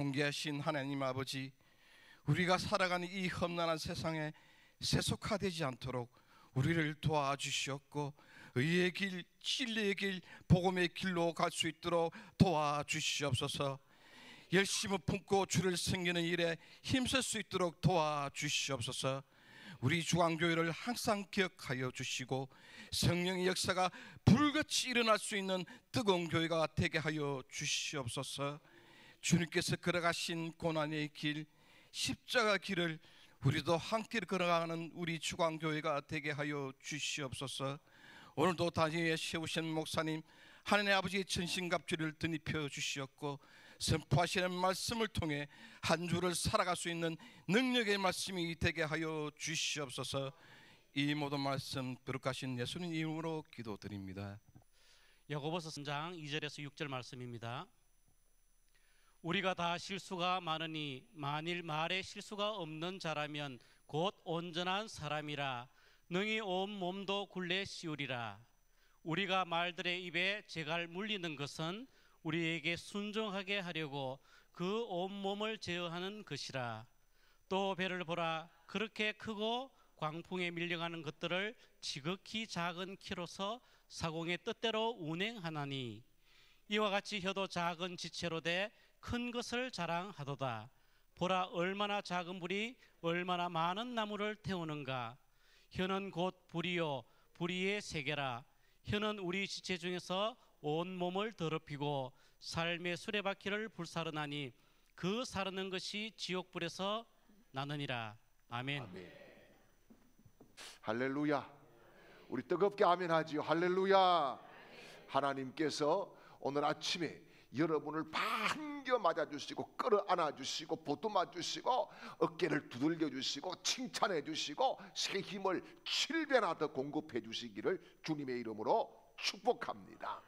존귀하신 하나님 아버지, 우리가 살아가는 이 험난한 세상에 세속화되지 않도록 우리를 도와주시었고, 의의 길, 진리의 길, 복음의 길로 갈 수 있도록 도와주시옵소서. 열심을 품고 주를 섬기는 일에 힘쓸 수 있도록 도와주시옵소서. 우리 중앙교회를 항상 기억하여 주시고 성령의 역사가 불같이 일어날 수 있는 뜨거운 교회가 되게 하여 주시옵소서. 주님께서 걸어가신 고난의 길, 십자가 길을 우리도 함께 걸어가는 우리 중앙교회가 되게 하여 주시옵소서. 오늘도 단위에 세우신 목사님, 하나님 아버지의 전신갑주를 드립혀 주시었고, 선포하시는 말씀을 통해 한 주를 살아갈 수 있는 능력의 말씀이 되게 하여 주시옵소서. 이 모든 말씀 거룩하신 예수님 이름으로 기도드립니다. 야고보서 3장 2절에서 6절 말씀입니다. 우리가 다 실수가 많으니 만일 말에 실수가 없는 자라면 곧 온전한 사람이라 능히 온 몸도 굴레 씌우리라. 우리가 말들의 입에 재갈 물리는 것은 우리에게 순종하게 하려고 그 온몸을 제어하는 것이라. 또 배를 보라, 그렇게 크고 광풍에 밀려가는 것들을 지극히 작은 키로서 사공의 뜻대로 운행하나니, 이와 같이 혀도 작은 지체로 돼 큰 것을 자랑하도다. 보라, 얼마나 작은 불이 얼마나 많은 나무를 태우는가. 혀는 곧 불이요 불의의 세계라. 혀는 우리 지체 중에서 온 몸을 더럽히고 삶의 수레바퀴를 불사르나니 그 사르는 것이 지옥불에서 나느니라. 아멘. 아멘. 할렐루야. 우리 뜨겁게 아멘 하지요. 할렐루야. 하나님께서 오늘 아침에 여러분을 반겨 맞아주시고 끌어안아 주시고 보듬어 주시고 어깨를 두들겨 주시고 칭찬해 주시고 새 힘을 7배나 더 공급해 주시기를 주님의 이름으로 축복합니다.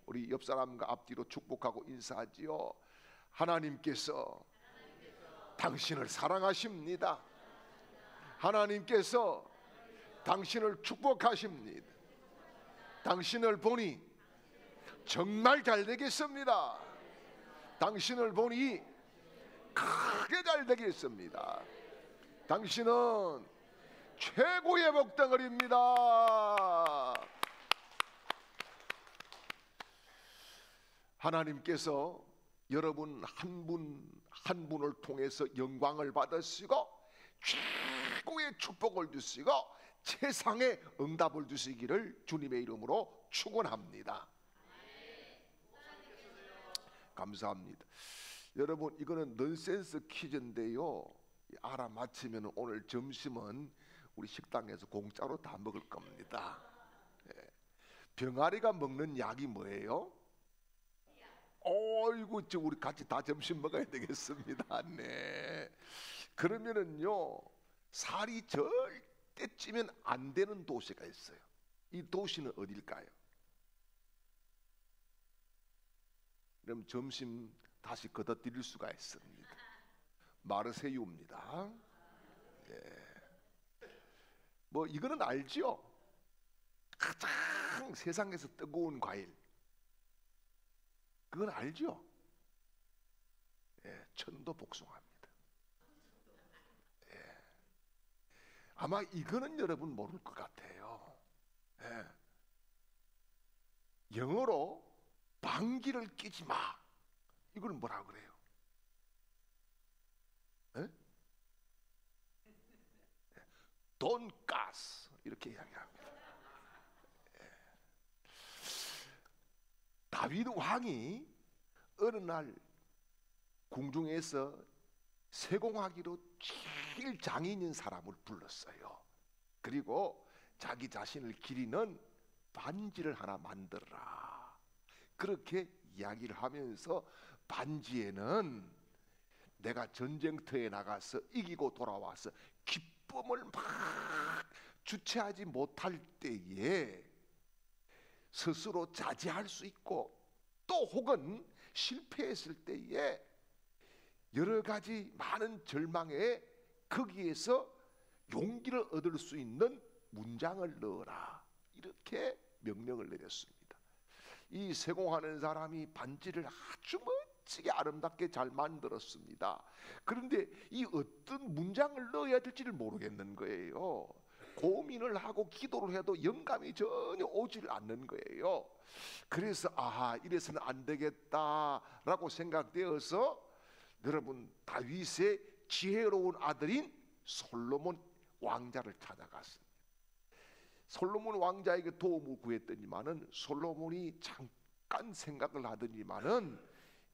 우리 옆 사람과 앞뒤로 축복하고 인사하지요. 하나님께서 당신을 사랑하십니다. 하나님께서 당신을 축복하십니다. 당신을 보니 정말 잘 되겠습니다. 당신을 보니 크게 잘 되겠습니다. 당신은 최고의 복덩어리입니다. 하나님께서 여러분 한 분 한 분을 통해서 영광을 받으시고 최고의 축복을 주시고 최상의 응답을 주시기를 주님의 이름으로 축원합니다. 감사합니다. 여러분, 이거는 넌센스 퀴즈인데요, 알아맞히면 오늘 점심은 우리 식당에서 공짜로 다 먹을 겁니다. 병아리가 먹는 약이 뭐예요? 어이구, 우리 같이 다 점심 먹어야 되겠습니다. 네. 그러면은요, 살이 절대 찌면 안 되는 도시가 있어요. 이 도시는 어딜까요? 그럼 점심 다시 걷어들일 수가 있습니다. 마르세유입니다. 예. 뭐 이거는 알죠? 가장 세상에서 뜨거운 과일, 그건 알죠? 예, 천도 복숭아입니다. 예. 아마 이거는 여러분 모를 것 같아요. 예. 영어로 방귀를 끼지 마, 이걸 뭐라 그래요? 에? 돈가스 이렇게 이야기합니다. 다윗 왕이 어느 날 궁중에서 세공하기로 제일 장인인 사람을 불렀어요. 그리고 자기 자신을 기리는 반지를 하나 만들어라, 그렇게 이야기를 하면서 반지에는 내가 전쟁터에 나가서 이기고 돌아와서 기쁨을 막 주체하지 못할 때에 스스로 자제할 수 있고, 또 혹은 실패했을 때에 여러 가지 많은 절망에 거기에서 용기를 얻을 수 있는 문장을 넣어라, 이렇게 명령을 내렸습니다. 이 세공하는 사람이 반지를 아주 멋지게 아름답게 잘 만들었습니다. 그런데 이 어떤 문장을 넣어야 될지를 모르겠는 거예요. 고민을 하고 기도를 해도 영감이 전혀 오질 않는 거예요. 그래서 이래서는 안 되겠다라고 생각되어서 여러분, 다윗의 지혜로운 아들인 솔로몬 왕자를 찾아갔습니다. 솔로몬 왕자에게 도움을 구했더니만은 솔로몬이 잠깐 생각을 하더니만은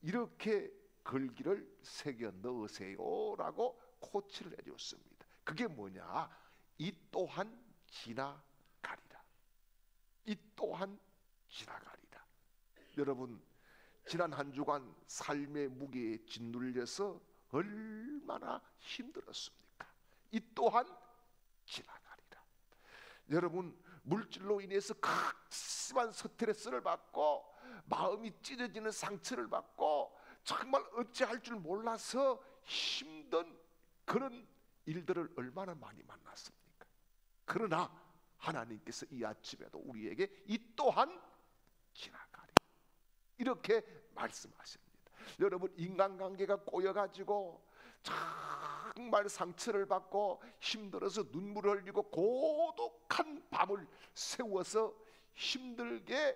이렇게 글귀를 새겨 넣으세요라고 코치를 해줬습니다. 그게 뭐냐? 이 또한 지나가리라. 이 또한 지나가리라. 여러분, 지난 한 주간 삶의 무게에 짓눌려서 얼마나 힘들었습니까? 이 또한 지나가리라. 여러분, 물질로 인해서 극심한 스트레스를 받고 마음이 찢어지는 상처를 받고 정말 어찌할 줄 몰라서 힘든 그런 일들을 얼마나 많이 만났습니까? 그러나 하나님께서 이 아침에도 우리에게 이 또한 지나가리 이렇게 말씀하십니다. 여러분, 인간관계가 꼬여가지고 정말 상처를 받고 힘들어서 눈물을 흘리고 고독한 밤을 세워서 힘들게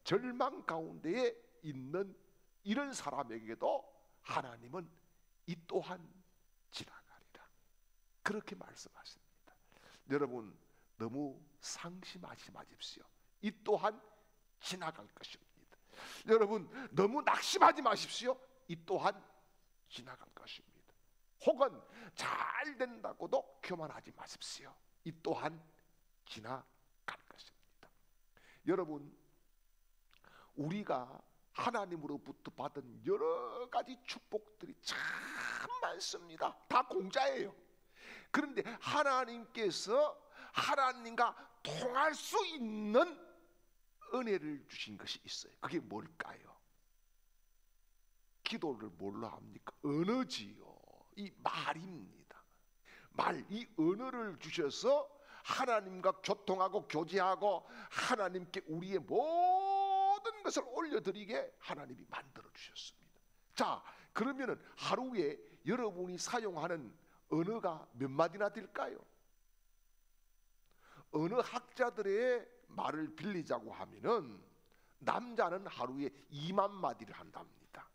절망 가운데에 있는 이런 사람에게도 하나님은 이 또한 지나가리라 그렇게 말씀하십니다. 여러분, 너무 상심하지 마십시오. 이 또한 지나갈 것입니다. 여러분, 너무 낙심하지 마십시오. 이 또한 지나갈 것입니다. 혹은 잘 된다고도 교만하지 마십시오. 이 또한 지나갈 것입니다. 여러분, 우리가 하나님으로부터 받은 여러 가지 축복들이 참 많습니다. 다 공짜예요. 그런데 하나님께서 하나님과 통할 수 있는 은혜를 주신 것이 있어요. 그게 뭘까요? 기도를 뭘로 합니까? 언어지요. 이 말입니다. 이 언어를 주셔서 하나님과 교통하고 교제하고 하나님께 우리의 모든 것을 올려드리게 하나님이 만들어 주셨습니다. 자, 그러면은 하루에 여러분이 사용하는 언어가 몇 마디나 될까요? 언어 학자들의 말을 빌리자고 하면은 남자는 하루에 2만 마디를 한답니다.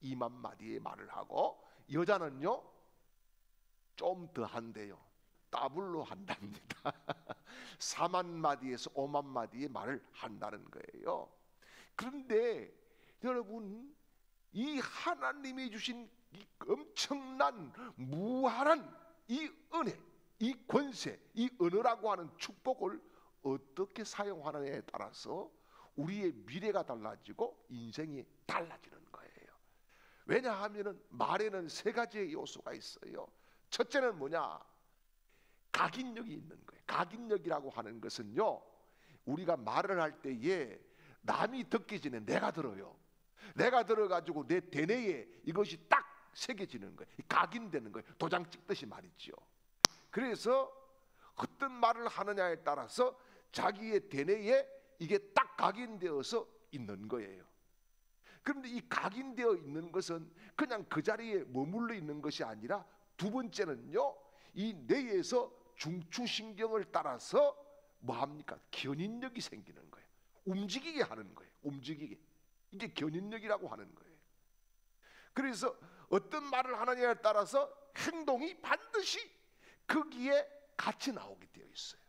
2만 마디의 말을 하고 여자는요 좀 더 한대요. 더블로 한답니다. 4만 마디에서 5만 마디의 말을 한다는 거예요. 그런데 여러분, 이 하나님이 주신 이 엄청난 무한한 이 은혜, 이 권세, 이 언어라고 하는 축복을 어떻게 사용하느냐에 따라서 우리의 미래가 달라지고 인생이 달라지는 거예요. 왜냐하면 말에는 3가지의 요소가 있어요. 첫째는 뭐냐? 각인력이 있는 거예요. 각인력이라고 하는 것은요, 우리가 말을 할 때에 남이 듣기 전에 내가 들어요. 내가 들어가지고 내 대뇌에 이것이 딱 새겨지는 거예요. 각인되는 거예요. 도장 찍듯이 말이죠. 그래서 어떤 말을 하느냐에 따라서 자기의 대뇌에 이게 딱 각인되어서 있는 거예요. 그런데 이 각인되어 있는 것은 그냥 그 자리에 머물러 있는 것이 아니라, 두 번째는요, 이 뇌에서 중추신경을 따라서 뭐합니까? 견인력이 생기는 거예요. 움직이게 하는 거예요. 움직이게. 이게 견인력이라고 하는 거예요. 그래서 어떤 말을 하느냐에 따라서 행동이 반드시 거기에 같이 나오게 되어 있어요.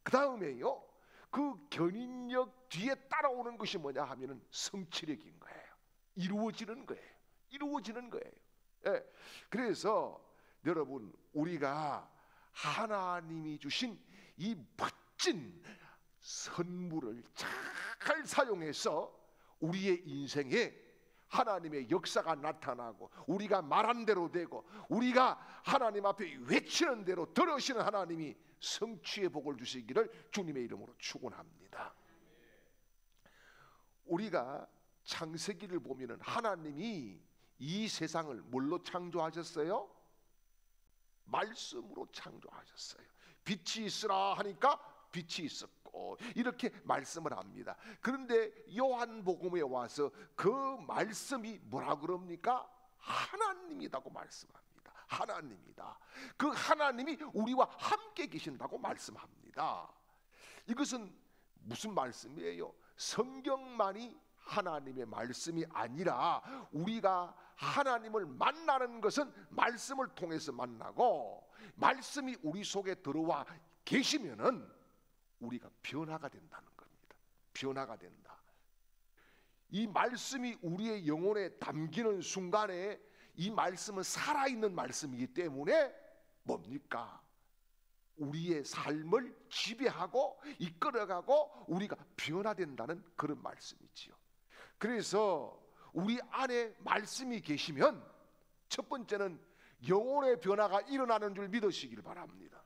그 다음에요, 그 견인력 뒤에 따라오는 것이 뭐냐 하면은 성취력인 거예요. 이루어지는 거예요. 이루어지는 거예요. 예. 그래서 여러분, 우리가 하나님이 주신 이 멋진 선물을 잘 사용해서 우리의 인생에 하나님의 역사가 나타나고, 우리가 말한 대로 되고, 우리가 하나님 앞에 외치는 대로 들으시는 하나님이 성취의 복을 주시기를 주님의 이름으로 축원합니다. 우리가 창세기를 보면은 하나님이 이 세상을 뭘로 창조하셨어요? 말씀으로 창조하셨어요. 빛이 있으라 하니까 빛이 있었고 이렇게 말씀을 합니다. 그런데 요한복음에 와서 그 말씀이 뭐라 그럽니까? 하나님이라고 말씀합니다. 하나님이다. 그 하나님이 우리와 함께 계신다고 말씀합니다. 이것은 무슨 말씀이에요? 성경만이 하나님의 말씀이 아니라 우리가 하나님을 만나는 것은 말씀을 통해서 만나고, 말씀이 우리 속에 들어와 계시면은 우리가 변화가 된다는 겁니다. 변화가 된다. 이 말씀이 우리의 영혼에 담기는 순간에 이 말씀은 살아있는 말씀이기 때문에 뭡니까? 우리의 삶을 지배하고 이끌어가고 우리가 변화된다는 그런 말씀이지요. 그래서 우리 안에 말씀이 계시면 첫 번째는 영혼의 변화가 일어나는 줄 믿으시길 바랍니다.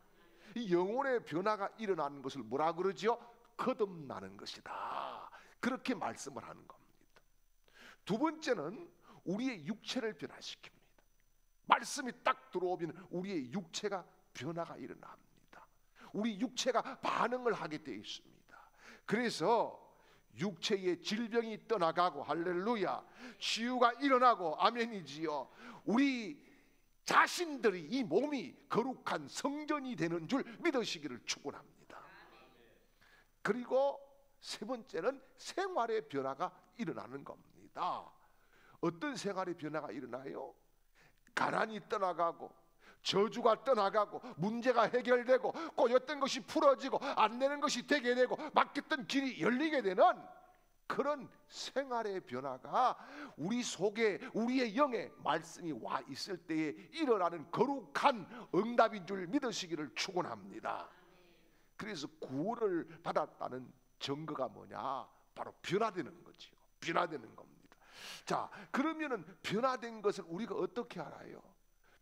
이 영혼의 변화가 일어나는 것을 뭐라 그러죠? 거듭나는 것이다. 그렇게 말씀을 하는 겁니다. 두 번째는 우리의 육체를 변화시킵니다. 말씀이 딱 들어오면 우리의 육체가 변화가 일어납니다. 우리 육체가 반응을 하게 되어 있습니다. 그래서 육체의 질병이 떠나가고, 할렐루야, 치유가 일어나고, 아멘이지요. 우리 자신들이 이 몸이 거룩한 성전이 되는 줄 믿으시기를 축원합니다. 그리고 세 번째는 생활의 변화가 일어나는 겁니다. 어떤 생활의 변화가 일어나요? 가난이 떠나가고, 저주가 떠나가고, 문제가 해결되고, 꼬였던 것이 풀어지고, 안 되는 것이 되게 되고, 막혔던 길이 열리게 되는 그런 생활의 변화가 우리 속에, 우리의 영에 말씀이 와 있을 때에 일어나는 거룩한 응답인 줄 믿으시기를 축원합니다. 그래서 구원을 받았다는 증거가 뭐냐? 바로 변화되는 거지요. 변화되는 겁니다. 자, 그러면은 변화된 것을 우리가 어떻게 알아요?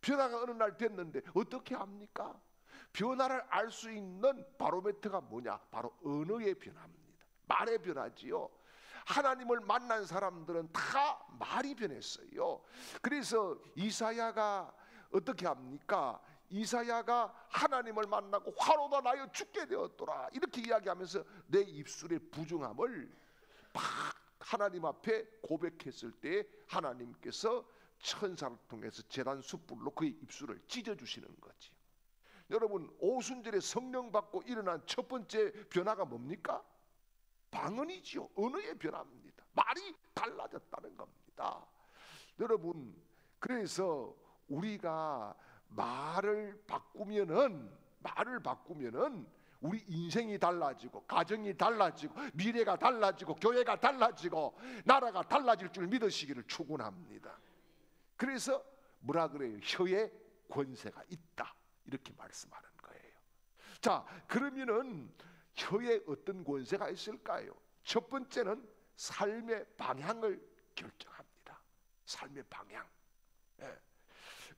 변화가 어느 날 됐는데 어떻게 합니까? 변화를 알 수 있는 바로메터가 뭐냐? 바로 언어의 변화입니다. 말의 변화지요. 하나님을 만난 사람들은 다 말이 변했어요. 그래서 이사야가 어떻게 합니까? 이사야가 하나님을 만나고 화로다 나여 죽게 되었더라 이렇게 이야기하면서 내 입술의 부정함을 막 하나님 앞에 고백했을 때 하나님께서 천사를 통해서 제단 숯불로 그의 입술을 찢어주시는 거지. 여러분, 오순절에 성령 받고 일어난 첫 번째 변화가 뭡니까? 방언이지요. 언어의 변화입니다. 말이 달라졌다는 겁니다. 여러분, 그래서 우리가 말을 바꾸면은 우리 인생이 달라지고, 가정이 달라지고, 미래가 달라지고, 교회가 달라지고, 나라가 달라질 줄 믿으시기를 축원합니다. 그래서 뭐라 그래요? 혀에 권세가 있다 이렇게 말씀하는 거예요. 자, 그러면은 혀에 어떤 권세가 있을까요? 첫 번째는 삶의 방향을 결정합니다. 삶의 방향. 예.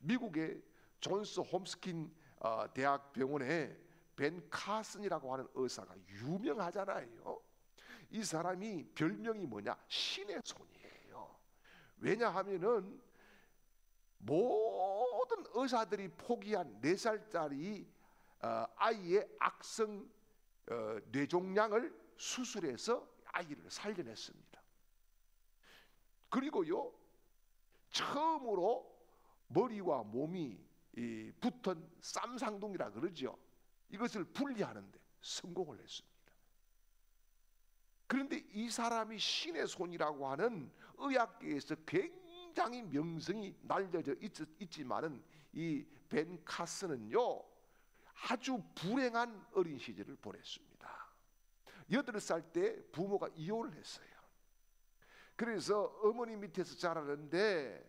미국의 존스 홈스킨 대학병원에 벤 카슨이라고 하는 의사가 유명하잖아요. 이 사람이 별명이 뭐냐? 신의 손이에요. 왜냐하면은 모든 의사들이 포기한 4살짜리 아이의 악성 뇌종양을 수술해서 아이를 살려냈습니다. 그리고요, 처음으로 머리와 몸이 붙은 쌈상둥이라 그러죠. 이것을 분리하는데 성공을 했습니다. 그런데 이 사람이 신의 손이라고 하는 의학계에서 굉장히 명성이 날려져 있지만은 이 벤 카슨은요 아주 불행한 어린 시절을 보냈습니다. 8살 때 부모가 이혼을 했어요. 그래서 어머니 밑에서 자라는데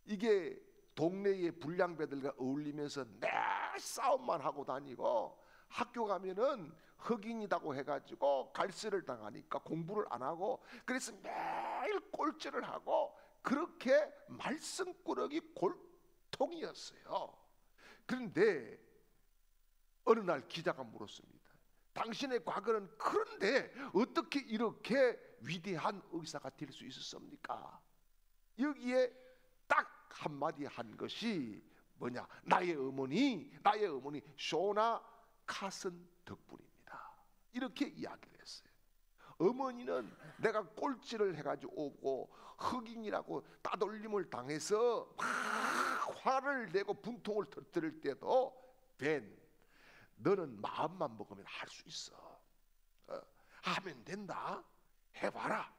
이게 동네의 불량배들과 어울리면서 내 싸움만 하고 다니고, 학교 가면은 흑인이라고 해가지고 갈세를 당하니까 공부를 안 하고, 그래서 매일 꼴찌를 하고, 그렇게 말썽꾸러기 골통이었어요. 그런데 어느 날 기자가 물었습니다. 당신의 과거는 그런데 어떻게 이렇게 위대한 의사가 될 수 있었습니까? 여기에 딱 한마디 한 것이 뭐냐? 나의 어머니 쇼나 가선 덕분입니다. 이렇게 이야기를 했어요. 어머니는 내가 꼴찌를 해가지고 오고 흑인이라고 따돌림을 당해서 막 화를 내고 분통을 터뜨릴 때도 벤, 너는 마음만 먹으면 할 수 있어. 하면 된다. 해봐라.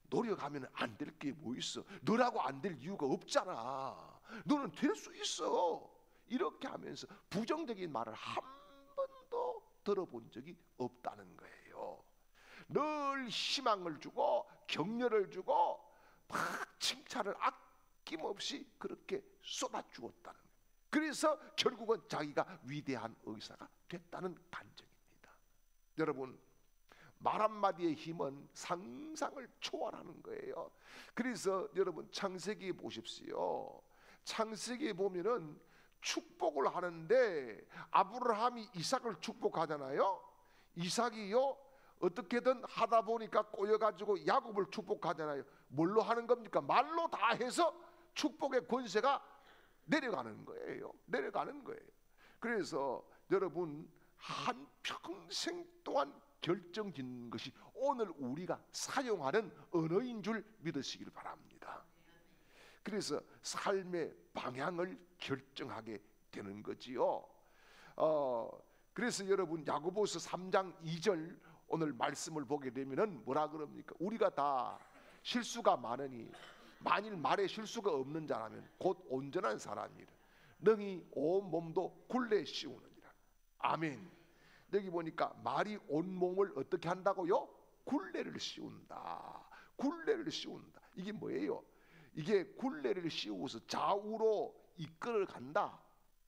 노력하면 안 될 게 뭐 있어. 너라고 안 될 이유가 없잖아. 너는 될 수 있어. 이렇게 하면서 부정적인 말을 한 번도 들어본 적이 없다는 거예요. 늘 희망을 주고 격려를 주고 막 칭찬을 아낌없이 그렇게 쏟아주었다는 거예요. 그래서 결국은 자기가 위대한 의사가 됐다는 간증입니다. 여러분, 말 한마디의 힘은 상상을 초월하는 거예요. 그래서 여러분 창세기에 보십시오. 창세기에 보면은 축복을 하는데 아브라함이 이삭을 축복하잖아요. 이삭이요 어떻게든 하다 보니까 꼬여가지고 야곱을 축복하잖아요. 뭘로 하는 겁니까? 말로 다 해서 축복의 권세가 내려가는 거예요. 내려가는 거예요. 그래서 여러분 한 평생 동안 결정짓는 것이 오늘 우리가 사용하는 언어인 줄 믿으시길 바랍니다. 그래서 삶의 방향을 결정하게 되는 거지요. 그래서 여러분 야고보서 3장 2절 오늘 말씀을 보게 되면은 뭐라 그럽니까? 우리가 다 실수가 많으니 만일 말에 실수가 없는 자라면 곧 온전한 사람이라. 능히 온 몸도 굴레 씌우느니라. 아멘. 여기 보니까 말이 온 몸을 어떻게 한다고요? 굴레를 씌운다. 굴레를 씌운다. 이게 뭐예요? 이게 굴레를 씌우고서 좌우로 이끌어 간다.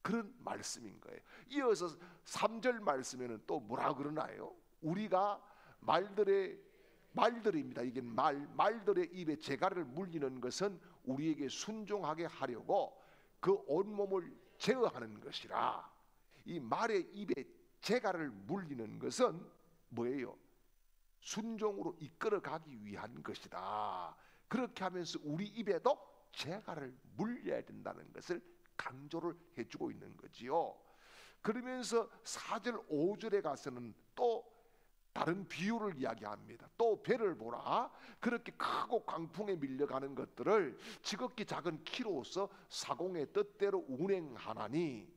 그런 말씀인 거예요. 이어서 3절 말씀에는 또 뭐라 그러나요? 우리가 말들입니다. 이게 말들의 입에 재갈을 물리는 것은 우리에게 순종하게 하려고 그 온몸을 제어하는 것이라. 이 말의 입에 재갈을 물리는 것은 뭐예요? 순종으로 이끌어가기 위한 것이다. 그렇게 하면서 우리 입에도 재갈을 물려야 된다는 것을 강조를 해주고 있는 거지요. 그러면서 4절 5절에 가서는 또 다른 비유를 이야기합니다. 또 배를 보라. 그렇게 크고 강풍에 밀려가는 것들을 지극히 작은 키로서 사공의 뜻대로 운행하나니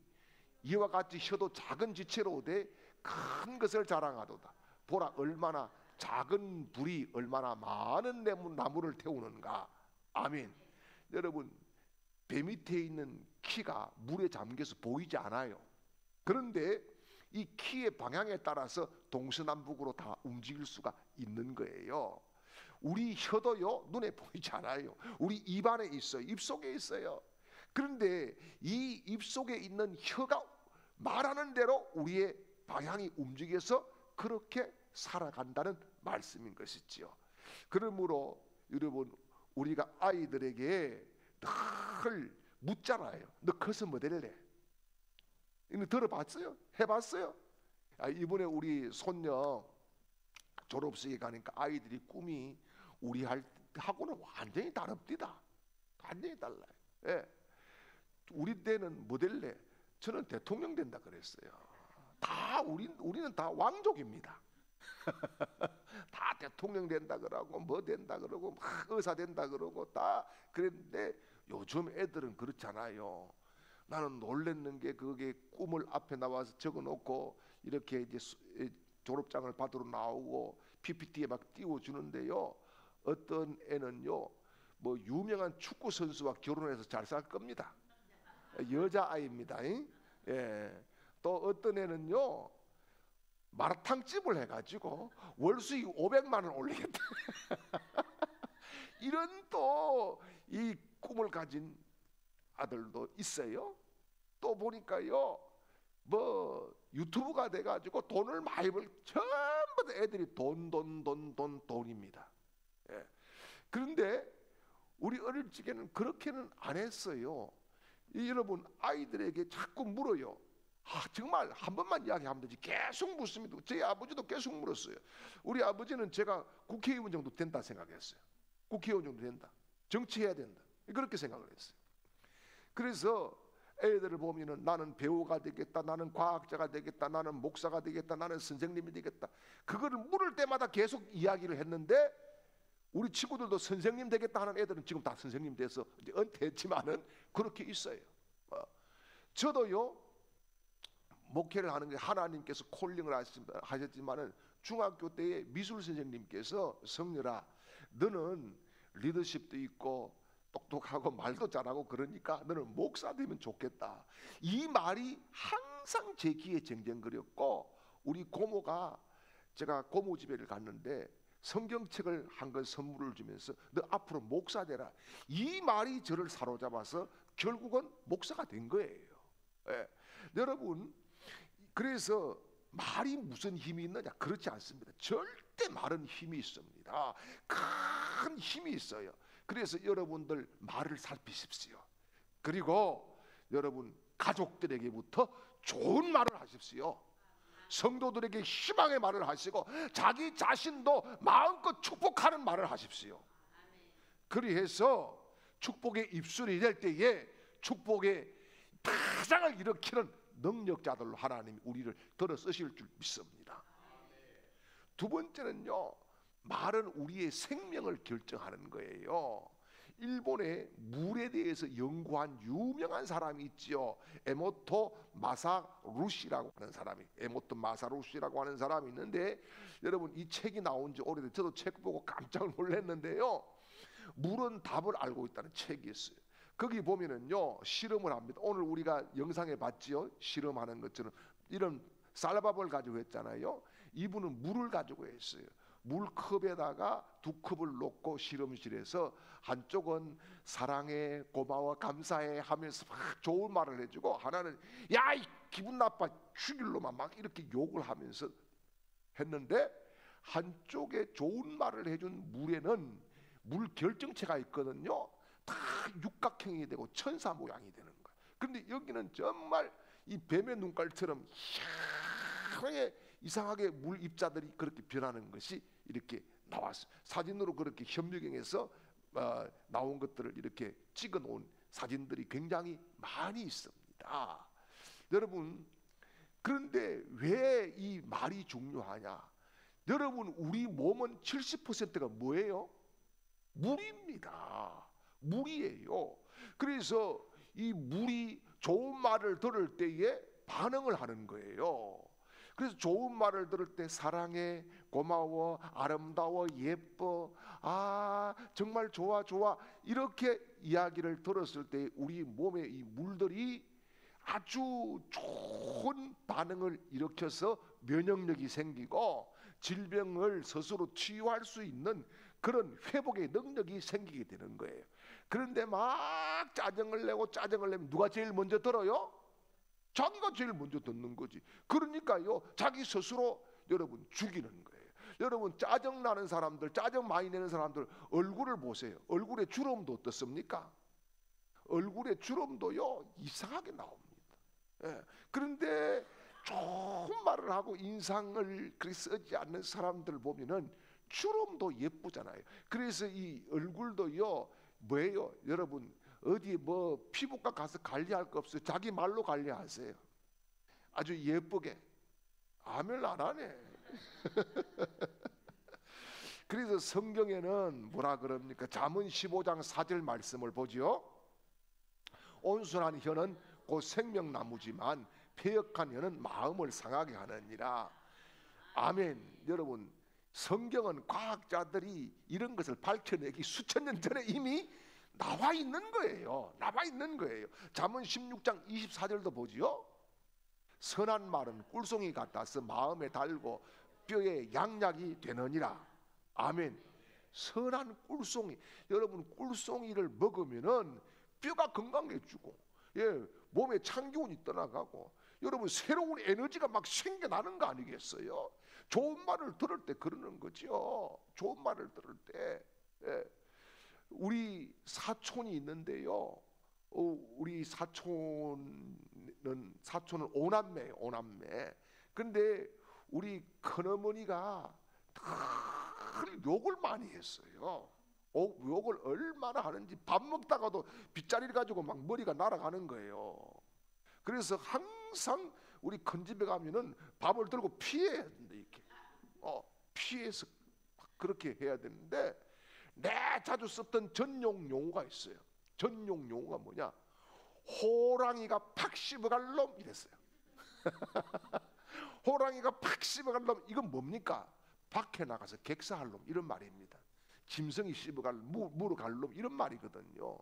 이와 같이 혀도 작은 지체로 돼 큰 것을 자랑하도다. 보라 얼마나 작은 불이 얼마나 많은 나무를 태우는가. 아멘. 여러분 배 밑에 있는 키가 물에 잠겨서 보이지 않아요. 그런데 이 키의 방향에 따라서 동서남북으로 다 움직일 수가 있는 거예요. 우리 혀도요 눈에 보이지 않아요. 우리 입 안에 있어요. 입 속에 있어요. 그런데 이 입 속에 있는 혀가 말하는 대로 우리의 방향이 움직여서 그렇게 살아간다는 말씀인 것이지요. 그러므로 여러분 우리가 아이들에게 늘 묻잖아요. 너 커서 뭐 될래? 이거 들어봤어요? 해봤어요? 이번에 우리 손녀 졸업식에 가니까 아이들이 꿈이 우리 하고는 완전히 다릅니다. 완전히 달라요. 예. 우리 때는 뭐 될래? 저는 대통령 된다 그랬어요. 다 우리는 다 왕족입니다. 다 대통령 된다 그러고 뭐 된다 그러고 막 의사 된다 그러고 다 그랬는데 요즘 애들은 그렇잖아요. 나는 놀랬는 게 그게 꿈을 앞에 나와서 적어놓고 이렇게 이제 졸업장을 받으러 나오고 PPT에 막 띄워주는데요. 어떤 애는요 뭐 유명한 축구 선수와 결혼해서 잘 살 겁니다. 여자아이입니다. 예. 또 어떤 애는요 마라탕집을 해가지고 월 수익 500만 원 올리겠다. 이런 또 이 꿈을 가진 아들도 있어요. 또 보니까요 뭐 유튜브가 돼가지고 돈을 많이 벌 전부 다 애들이 돈입니다. 예. 그런데 우리 어릴 적에는 그렇게는 안 했어요. 여러분 아이들에게 자꾸 물어요. 정말 한 번만 이야기하면 되지 계속 묻습니다. 제 아버지도 계속 물었어요. 우리 아버지는 제가 국회의원 정도 된다 생각했어요. 국회의원 정도 된다. 정치해야 된다. 그렇게 생각을 했어요. 그래서 애들을 보면은 나는 배우가 되겠다, 나는 과학자가 되겠다, 나는 목사가 되겠다, 나는 선생님이 되겠다. 그거를 물을 때마다 계속 이야기를 했는데 우리 친구들도 선생님 되겠다 하는 애들은 지금 다 선생님 돼서 이제 은퇴했지만은 그렇게 있어요. 저도요 목회를 하는 게 하나님께서 콜링을 하셨지만은 중학교 때에 미술 선생님께서 성렬아 너는 리더십도 있고 똑똑하고 말도 잘하고 그러니까 너는 목사 되면 좋겠다. 이 말이 항상 제 귀에 쟁쟁거렸고 우리 고모가 제가 고모 집에를 갔는데 성경책을 한 권 선물을 주면서 너 앞으로 목사 되라. 이 말이 저를 사로잡아서 결국은 목사가 된 거예요. 예. 여러분 그래서 말이 무슨 힘이 있느냐? 그렇지 않습니다. 절대 말은 힘이 있습니다. 큰 힘이 있어요. 그래서 여러분들 말을 살피십시오. 그리고 여러분 가족들에게부터 좋은 말을 하십시오. 성도들에게 희망의 말을 하시고 자기 자신도 마음껏 축복하는 말을 하십시오. 그리해서 축복의 입술이 될 때에 축복의 파장을 일으키는 능력자들로 하나님이 우리를 들어 쓰실 줄 믿습니다. 두 번째는요, 말은 우리의 생명을 결정하는 거예요. 일본에 물에 대해서 연구한 유명한 사람이 있지요. 에모토 마사루시라고 하는 사람이, 에모토 마사루시라고 하는 사람이 있는데, 여러분 이 책이 나온 지 오래돼. 저도 책 보고 깜짝 놀랐는데요. 물은 답을 알고 있다는 책이 있어요. 거기 보면은요 실험을 합니다. 오늘 우리가 영상에 봤지요. 실험하는 것처럼 이런 쌀밥을 가지고 했잖아요. 이분은 물을 가지고 했어요. 물컵에다가 두 컵을 놓고 실험실에서 한쪽은 사랑해, 고마워, 감사해 하면서 막 좋은 말을 해주고, 하나는 야, 이 기분 나빠 죽일 놈아 막 이렇게 욕을 하면서 했는데, 한쪽에 좋은 말을 해준 물에는 물 결정체가 있거든요. 다 육각형이 되고 천사 모양이 되는 거예요. 그런데 여기는 정말 이 뱀의 눈깔처럼 이상하게 물 입자들이 그렇게 변하는 것이 이렇게 나왔어요. 사진으로 그렇게 현미경에서 나온 것들을 이렇게 찍어 놓은 사진들이 굉장히 많이 있습니다. 여러분, 그런데 왜 이 말이 중요하냐? 여러분, 우리 몸은 70%가 뭐예요? 물입니다. 물이에요. 그래서 이 물이 좋은 말을 들을 때에 반응을 하는 거예요. 그래서 좋은 말을 들을 때 사랑해, 고마워, 아름다워, 예뻐, 아 정말 좋아 좋아 이렇게 이야기를 들었을 때 우리 몸에 이 물들이 아주 좋은 반응을 일으켜서 면역력이 생기고 질병을 스스로 치유할 수 있는 그런 회복의 능력이 생기게 되는 거예요. 그런데 막 짜증을 내고 짜증을 내면 누가 제일 먼저 들어요? 자기가 제일 먼저 듣는 거지. 그러니까요 자기 스스로 여러분 죽이는 거예요. 여러분 짜증나는 사람들, 짜증 많이 내는 사람들 얼굴을 보세요. 얼굴에 주름도 어떻습니까? 얼굴에 주름도요 이상하게 나옵니다. 예. 그런데 좋은 말을 하고 인상을 그렇게 쓰지 않는 사람들 보면은 주름도 예쁘잖아요. 그래서 이 얼굴도요 뭐예요? 여러분 어디 뭐 피부과 가서 관리할 거 없어요. 자기 말로 관리하세요. 아주 예쁘게. 아멘 안 하네. 그래서 성경에는 뭐라 그럽니까? 잠언 15장 4절 말씀을 보지요. 온순한 혀는 곧 생명나무지만 패역한 혀는 마음을 상하게 하느니라. 아멘. 여러분 성경은 과학자들이 이런 것을 밝혀내기 수천 년 전에 이미 나와 있는 거예요. 나와 있는 거예요. 잠언 16장 24절도 보지요. 선한 말은 꿀송이 같아서 마음에 달고 뼈에 양약이 되느니라. 아멘. 선한 꿀송이. 여러분 꿀송이를 먹으면은 뼈가 건강해지고, 예, 몸에 찬 기운이 떠나가고, 여러분 새로운 에너지가 막 생겨나는 거 아니겠어요? 좋은 말을 들을 때 그러는 거죠. 좋은 말을 들을 때. 예. 우리 사촌이 있는데요. 우리 사촌은 오남매예요. 오남매. 근데 우리 큰어머니가 늘 욕을 많이 했어요. 욕을 얼마나 하는지 밥 먹다가도 빗자리를 가지고 막 머리가 날아가는 거예요. 그래서 항상 우리 큰 집에 가면은 밥을 들고 피해야 된다 이렇게. 피해서 그렇게 해야 되는데, 내 자주 썼던 전용 용어가 있어요. 전용 용어가 뭐냐? 호랑이가 팍 씹어갈 놈 이랬어요. 호랑이가 팍 씹어갈 놈, 이건 뭡니까? 밖에 나가서 객사할 놈, 이런 말입니다. 짐승이 씹어갈, 물어갈 놈, 이런 말이거든요.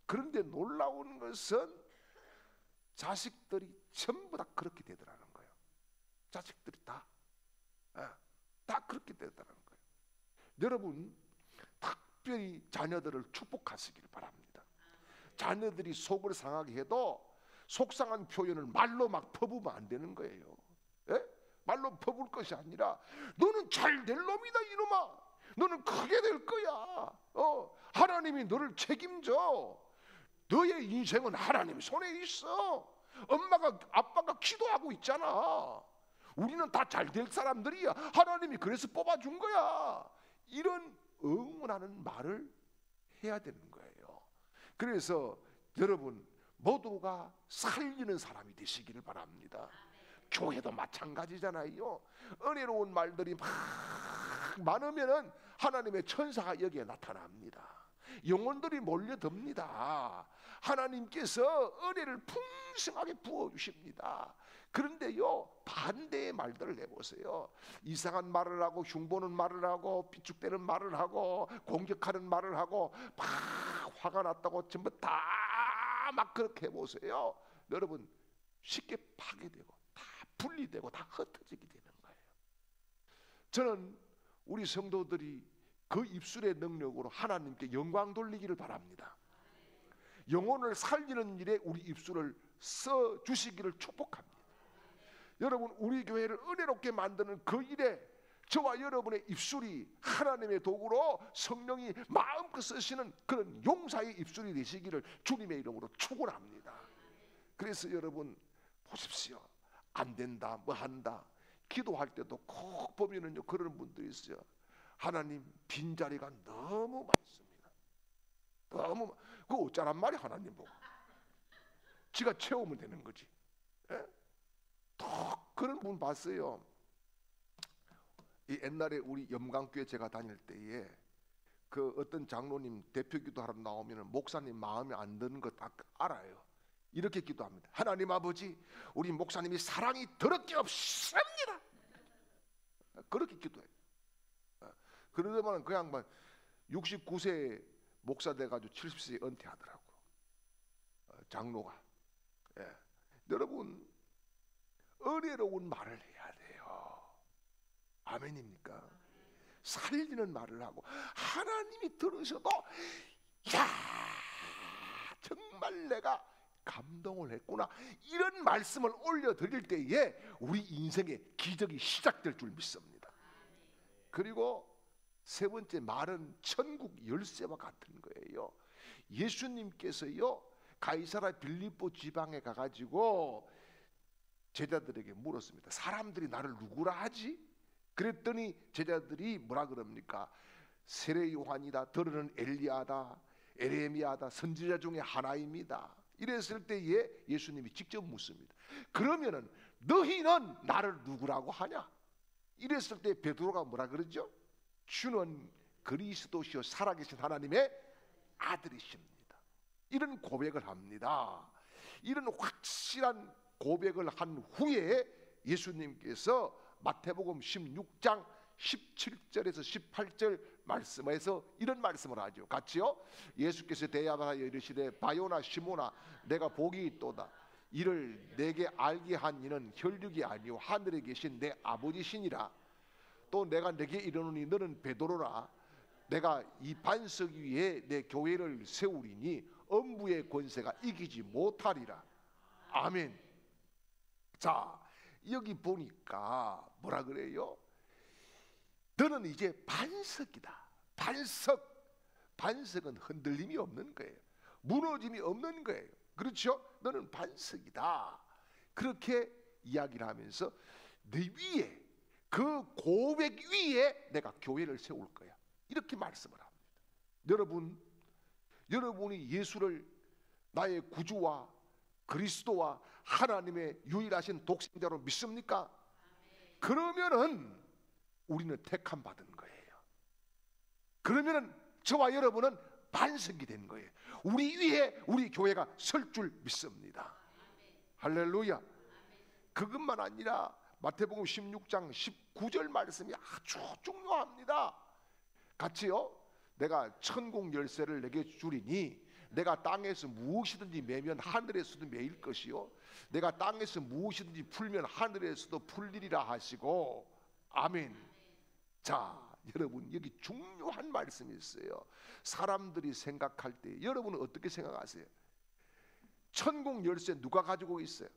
그런데 놀라운 것은 자식들이 전부 다 그렇게 되더라는 거예요. 자식들이 다 그렇게 되더라는 거예요. 여러분, 특별히 자녀들을 축복하시길 바랍니다. 자녀들이 속을 상하게 해도 속상한 표현을 말로 막 퍼부으면 안 되는 거예요. 예? 말로 퍼부을 것이 아니라, 너는 잘 될 놈이다 이놈아, 너는 크게 될 거야. 하나님이 너를 책임져. 너의 인생은 하나님 손에 있어. 엄마가 아빠가 기도하고 있잖아. 우리는 다 잘 될 사람들이야. 하나님이 그래서 뽑아준 거야. 이런 응원하는 말을 해야 되는 거예요. 그래서 여러분 모두가 살리는 사람이 되시기를 바랍니다. 교회도 마찬가지잖아요. 은혜로운 말들이 막 많으면은 하나님의 천사가 여기에 나타납니다. 영혼들이 몰려듭니다. 하나님께서 은혜를 풍성하게 부어주십니다. 그런데요, 반대의 말들을 해보세요. 이상한 말을 하고, 흉보는 말을 하고, 비축되는 말을 하고, 공격하는 말을 하고, 막 화가 났다고 전부 다 막 그렇게 해보세요. 여러분, 쉽게 파괴되고 다 분리되고 다 흩어지게 되는 거예요. 저는 우리 성도들이 그 입술의 능력으로 하나님께 영광 돌리기를 바랍니다. 영혼을 살리는 일에 우리 입술을 써 주시기를 축복합니다. 여러분, 우리 교회를 은혜롭게 만드는 그 일에 저와 여러분의 입술이 하나님의 도구로 성령이 마음껏 쓰시는 그런 용사의 입술이 되시기를 주님의 이름으로 축원합니다. 그래서 여러분 보십시오. 안 된다, 뭐 한다, 기도할 때도 꼭 보면은요, 그런 분들이 있어요. 하나님, 빈자리가 너무 많습니다. 너무, 그거 어쩌란 말이 하나님 보고. 지가 채우면 되는 거지. 예? 또 그런 분 봤어요. 이 옛날에 우리 염강교회 제가 다닐 때에 그 어떤 장로님 대표 기도하러 나오면 목사님 마음에 안 드는 거 다 알아요. 이렇게 기도합니다. 하나님 아버지, 우리 목사님이 사랑이 더럽게 없습니다. 그렇게 기도해요. 그러더만 그 양반 69세 목사 돼가지고 70세에 은퇴하더라고. 장로가. 예. 여러분, 은혜로운 말을 해야 돼요. 아멘입니까? 살리는 말을 하고, 하나님이 들으셔도 야, 정말 내가 감동을 했구나, 이런 말씀을 올려드릴 때에 우리 인생의 기적이 시작될 줄 믿습니다. 그리고 세 번째 말은 천국 열쇠와 같은 거예요. 예수님께서요, 가이사라 빌립보 지방에 가가지고 제자들에게 물었습니다. 사람들이 나를 누구라 하지? 그랬더니 제자들이 뭐라 그럽니까? 세례 요한이다, 더러는 엘리야다, 에레미야다, 선지자 중에 하나입니다. 이랬을 때에 예수님이 직접 묻습니다. 그러면은 너희는 나를 누구라고 하냐? 이랬을 때 베드로가 뭐라 그러죠? 주는 그리스도시요 살아계신 하나님의 아들이십니다. 이런 고백을 합니다. 이런 확실한 고백을 한 후에 예수님께서 마태복음 16장 17절에서 18절 말씀에서 이런 말씀을 하죠. 같이요. 예수께서 대답하여 이르시되 바요나 시모나, 내가 복이 있도다. 이를 내게 알게 한 이는 혈육이 아니요 하늘에 계신 내 아버지시니라. 또 내가 내게 이르노니 너는 베드로라. 내가 이 반석 위에 내 교회를 세우리니 엄부의 권세가 이기지 못하리라. 아멘. 자, 여기 보니까 뭐라 그래요? 너는 이제 반석이다. 반석은 흔들림이 없는 거예요. 무너짐이 없는 거예요. 그렇죠? 너는 반석이다. 그렇게 이야기를 하면서 내 위에, 그 고백 위에 내가 교회를 세울 거야. 이렇게 말씀을 합니다. 여러분이 예수를 나의 구주와 그리스도와 하나님의 유일하신 독생자로 믿습니까? 그러면은 우리는 택함 받은 거예요. 그러면은 저와 여러분은 반석이 된 거예요. 우리 위에 우리 교회가 설 줄 믿습니다. 할렐루야. 그것만 아니라 마태복음 16장 19절 말씀이 아주 중요합니다. 같이요. 내가 천국 열쇠를 내게 주리니 내가 땅에서 무엇이든지 매면 하늘에서도 매일 것이요 내가 땅에서 무엇이든지 풀면 하늘에서도 풀리리라 하시고. 아멘. 자, 여러분 여기 중요한 말씀이 있어요. 사람들이 생각할 때 여러분은 어떻게 생각하세요? 천국 열쇠 누가 가지고 있어요?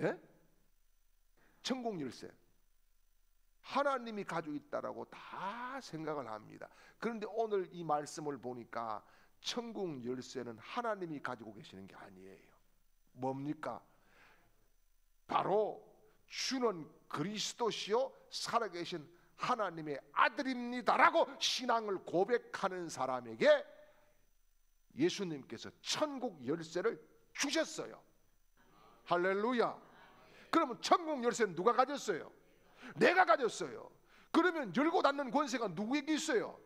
예? 천국 열쇠 하나님이 가지고 있다라고 다 생각을 합니다. 그런데 오늘 이 말씀을 보니까 천국 열쇠는 하나님이 가지고 계시는 게 아니에요. 뭡니까? 바로 주는 그리스도시요 살아계신 하나님의 아들입니다라고 신앙을 고백하는 사람에게 예수님께서 천국 열쇠를 주셨어요. 할렐루야. 그러면 천국 열쇠는 누가 가졌어요? 내가 가졌어요. 그러면 열고 닫는 권세가 누구에게 있어요?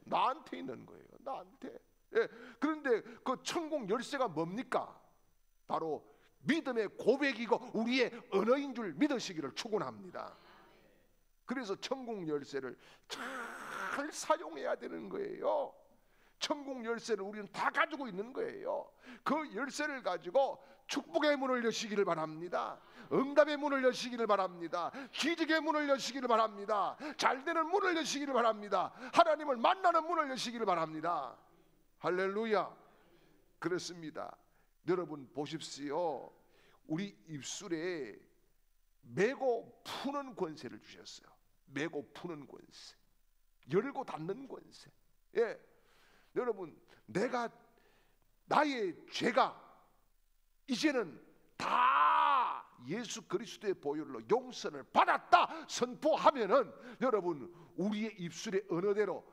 나한테 있는 거예요. 나한테. 예. 그런데 그 천국 열쇠가 뭡니까? 바로 믿음의 고백이고 우리의 언어인 줄 믿으시기를 축원합니다. 그래서 천국 열쇠를 잘 사용해야 되는 거예요. 천국 열쇠를 우리는 다 가지고 있는 거예요. 그 열쇠를 가지고 축복의 문을 여시기를 바랍니다. 응답의 문을 여시기를 바랍니다. 기적의 문을 여시기를 바랍니다. 잘되는 문을 여시기를 바랍니다. 하나님을 만나는 문을 여시기를 바랍니다. 할렐루야. 그렇습니다. 여러분 보십시오. 우리 입술에 메고 푸는 권세를 주셨어요. 메고 푸는 권세, 열고 닫는 권세. 예, 여러분 나의 죄가 이제는 다 예수 그리스도의 보혈로 용서를 받았다 선포하면은 여러분 우리의 입술의 언어대로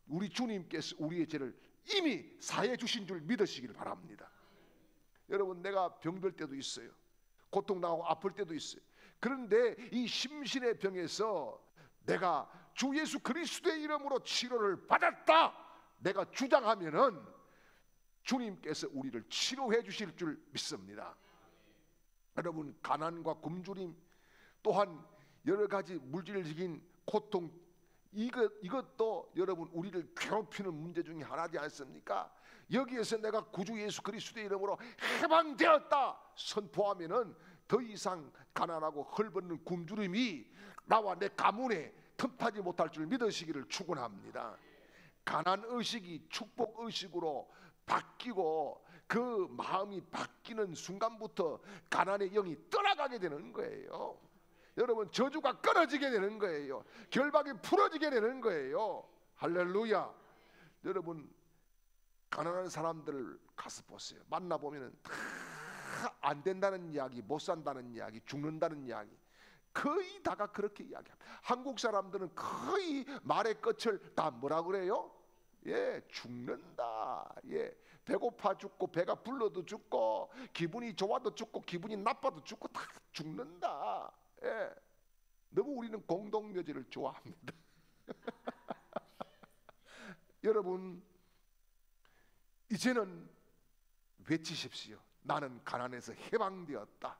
우리 주님께서 우리의 죄를 이미 사해 주신 줄 믿으시길 바랍니다. 여러분 내가 병들 때도 있어요. 고통당하고 아플 때도 있어요. 그런데 이 심신의 병에서 내가 주 예수 그리스도의 이름으로 치료를 받았다 내가 주장하면은 주님께서 우리를 치료해 주실 줄 믿습니다. 여러분 가난과 굶주림 또한 여러 가지 물질적인 고통 이것도 여러분 우리를 괴롭히는 문제 중에 하나지 않습니까? 여기에서 내가 구주 예수 그리스도의 이름으로 해방되었다 선포하면은 더 이상 가난하고 헐벗는 굶주림이 나와 내 가문에 틈타지 못할 줄 믿으시기를 축원합니다. 가난 의식이 축복 의식으로 바뀌고 그 마음이 바뀌는 순간부터 가난의 영이 떠나가게 되는 거예요. 여러분 저주가 끊어지게 되는 거예요. 결박이 풀어지게 되는 거예요. 할렐루야. 여러분 가난한 사람들을 가서 보세요. 만나보면 다 안 된다는 이야기, 못 산다는 이야기, 죽는다는 이야기 거의 다가 그렇게 이야기합니다. 한국 사람들은 거의 말의 끝을 다 뭐라 그래요? 예, 죽는다. 예, 배고파 죽고 배가 불러도 죽고 기분이 좋아도 죽고 기분이 나빠도 죽고 다 죽는다. 예, 너무 우리는 공동묘지를 좋아합니다. 여러분 이제는 외치십시오. 나는 가난에서 해방되었다.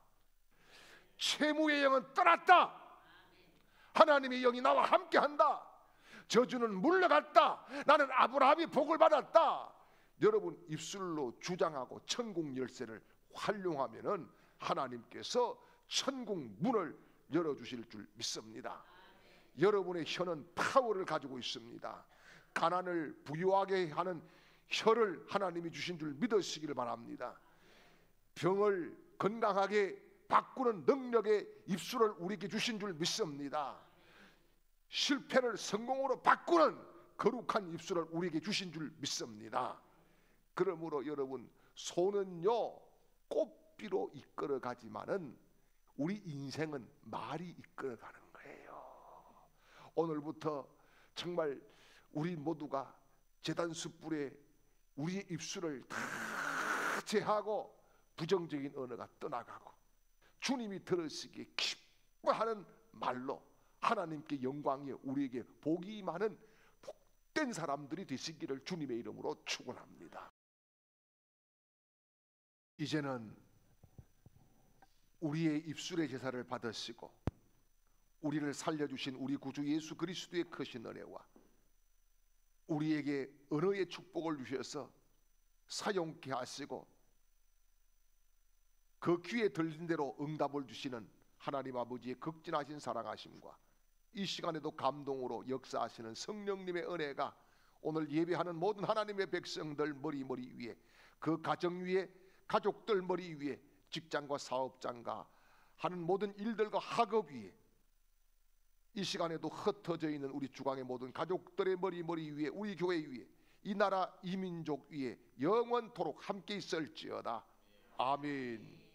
채무의 영은 떠났다. 하나님의 영이 나와 함께한다. 저주는 물러갔다. 나는 아브라함이 복을 받았다. 여러분 입술로 주장하고 천국 열쇠를 활용하면은 하나님께서 천국 문을 열어주실 줄 믿습니다. 여러분의 혀는 파워를 가지고 있습니다. 가난을 부유하게 하는 혀를 하나님이 주신 줄 믿으시기를 바랍니다. 병을 건강하게 바꾸는 능력의 입술을 우리에게 주신 줄 믿습니다. 실패를 성공으로 바꾸는 거룩한 입술을 우리에게 주신 줄 믿습니다. 그러므로 여러분 손은요 꽃비로 이끌어가지만은 우리 인생은 말이 이끌어가는 거예요. 오늘부터 정말 우리 모두가 제단 숯불에 우리의 입술을 다 제하고 부정적인 언어가 떠나가고 주님이 들으시기에 기뻐하는 말로 하나님께 영광이요 우리에게 복이 많은 복된 사람들이 되시기를 주님의 이름으로 축원합니다. 이제는 우리의 입술의 제사를 받으시고 우리를 살려주신 우리 구주 예수 그리스도의 크신 은혜와 우리에게 언어의 축복을 주셔서 사용케 하시고 그 귀에 들린 대로 응답을 주시는 하나님 아버지의 극진하신 사랑하심과 이 시간에도 감동으로 역사하시는 성령님의 은혜가 오늘 예배하는 모든 하나님의 백성들 머리 위에, 그 가정 위에, 가족들 머리 위에, 직장과 사업장과 하는 모든 일들과 학업 위에, 이 시간에도 흩어져 있는 우리 주광의 모든 가족들의 머리 위에, 우리 교회 위에, 이 나라 이 민족 위에 영원토록 함께 있을지어다. 아멘.